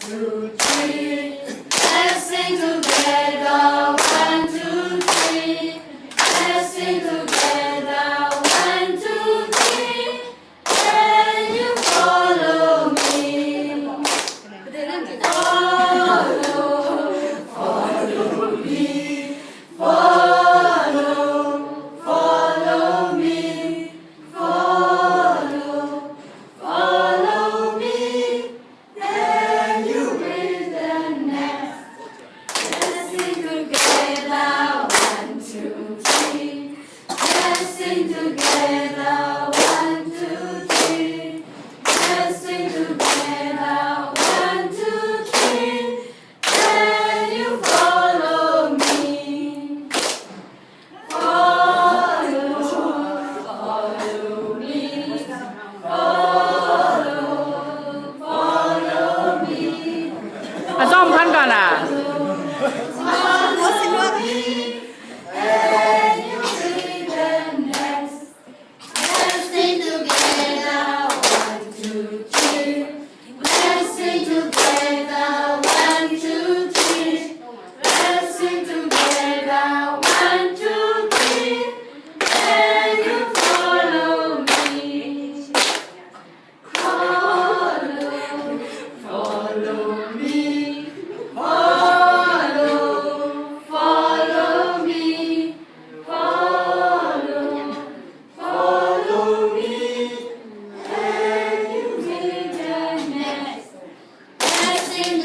two, three. Let's sing together. 1, 2, 3. Let's sing together. 1, 2, 3. Can you follow me? Follow me. Follow me. Follow me. Then you reach the next. Let's sing together. 1, 2, 3. Let's sing together. 1, 2, 3. Let's sing together. 1, 2, 3. Can you follow me? Follow me. Follow me. มาซ่อมท่านก่อนอ่ะ Follow me. And you reach the next. Let's sing together. 1, 2, 3. Let's sing together. 1, 2, 3. Let's sing together. 1, 2, 3. Can you follow me? Follow me. Follow me. Follow me. And you reach the next. Let's sing